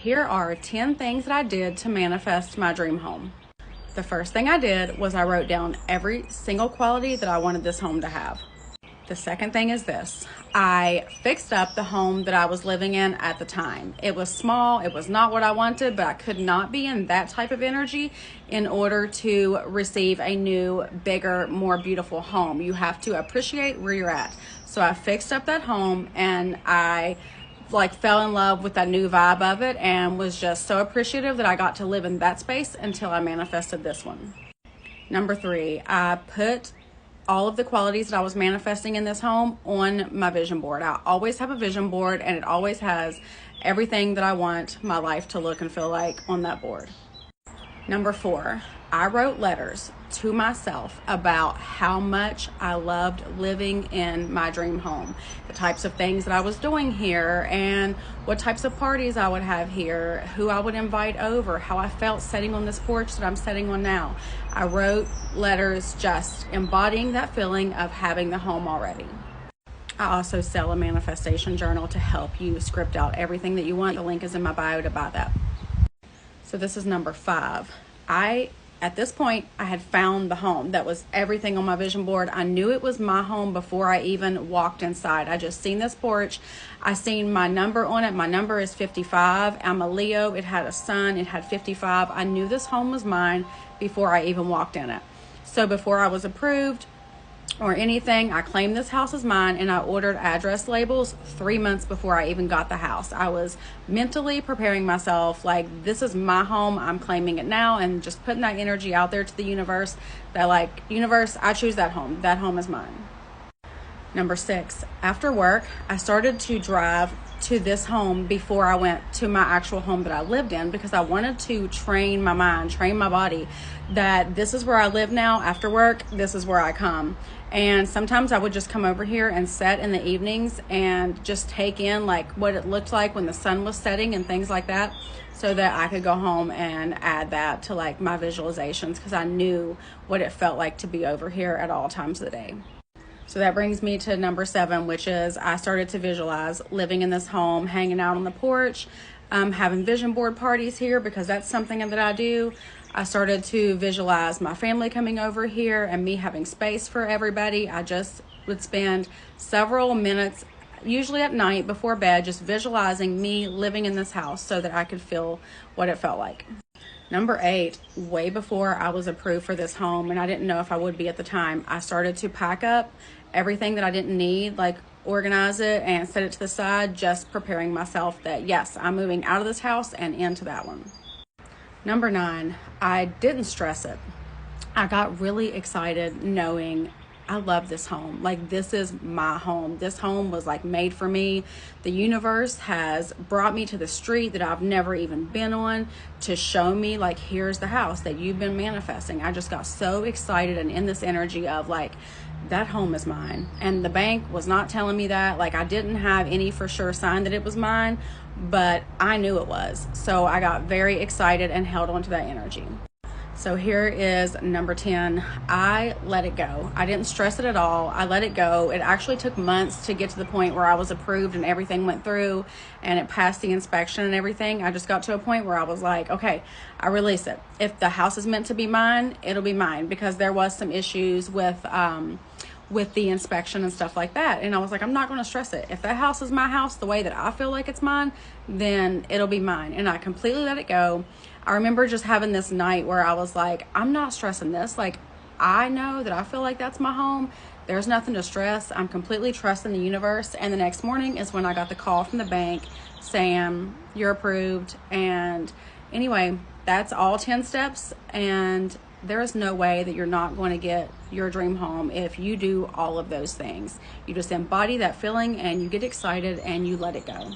here are 10 things that I did to manifest my dream home. The first thing I did was I wrote down every single quality that I wanted this home to have. The second thing is this. I fixed up the home that I was living in at the time. It was small, it was not what I wanted, but I could not be in that type of energy in order to receive a new, bigger, more beautiful home. You have to appreciate where you're at. So I fixed up that home and I fell in love with that new vibe of it and was just so appreciative that I got to live in that space until I manifested this one. Number 3, I put all of the qualities that I was manifesting in this home on my vision board. I always have a vision board and it always has everything that I want my life to look and feel like on that board. Number 4, I wrote letters to myself about how much I loved living in my dream home, the types of things that I was doing here and what types of parties I would have here, who I would invite over, how I felt sitting on this porch that I'm sitting on now. I wrote letters just embodying that feeling of having the home already. I also sell a manifestation journal to help you script out everything that you want. The link is in my bio to buy that. So this is number 5. At this point, I had found the home. That was everything on my vision board. I knew it was my home before I even walked inside. I just seen this porch. I seen my number on it. My number is 55. I'm a Leo. It had a sun. It had 55. I knew this home was mine before I even walked in it. So before I was approved or anything, I claimed this house as mine and I ordered address labels 3 months before I even got the house. I was mentally preparing myself like, this is my home, I'm claiming it now, and just putting that energy out there to the universe that like, universe, I choose that home is mine. Number 6, after work, I started to drive to this home before I went to my actual home that I lived in because I wanted to train my mind, train my body that this is where I live now. After work, this is where I come. And sometimes I would just come over here and sit in the evenings and just take in like what it looked like when the sun was setting and things like that, so that I could go home and add that to like my visualizations because I knew what it felt like to be over here at all times of the day. So that brings me to number 7, which is I started to visualize living in this home, hanging out on the porch, having vision board parties here because that's something that I do. I started to visualize my family coming over here and me having space for everybody. I just would spend several minutes, usually at night before bed, just visualizing me living in this house so that I could feel what it felt like. Number 8, way before I was approved for this home, and I didn't know if I would be at the time, I started to pack up everything that I didn't need, like organize it and set it to the side, just preparing myself that yes, I'm moving out of this house and into that one. Number 9, I didn't stress it. I got really excited knowing I love this home. Like, this is my home. This home was like made for me. The universe has brought me to the street that I've never even been on to show me like, here's the house that you've been manifesting. I just got so excited and in this energy of like, that home is mine. And the bank was not telling me that. Like, I didn't have any for sure sign that it was mine, but I knew it was. So I got very excited and held on to that energy. So here is number 10. I let it go. I didn't stress it at all. I let it go. It actually took months to get to the point where I was approved and everything went through and it passed the inspection and everything. I just got to a point where I was like, okay, I release it. If the house is meant to be mine, it'll be mine, because there was some issues with the inspection and stuff like that. And I was like, I'm not going to stress it. If that house is my house the way that I feel like it's mine, then it'll be mine. And I completely let it go. I remember just having this night where I was like, I'm not stressing this. Like, I know that I feel like that's my home. There's nothing to stress. I'm completely trusting the universe. And the next morning is when I got the call from the bank saying, you're approved. And anyway, that's all 10 steps. And there is no way that you're not going to get your dream home if you do all of those things. You just embody that feeling and you get excited and you let it go.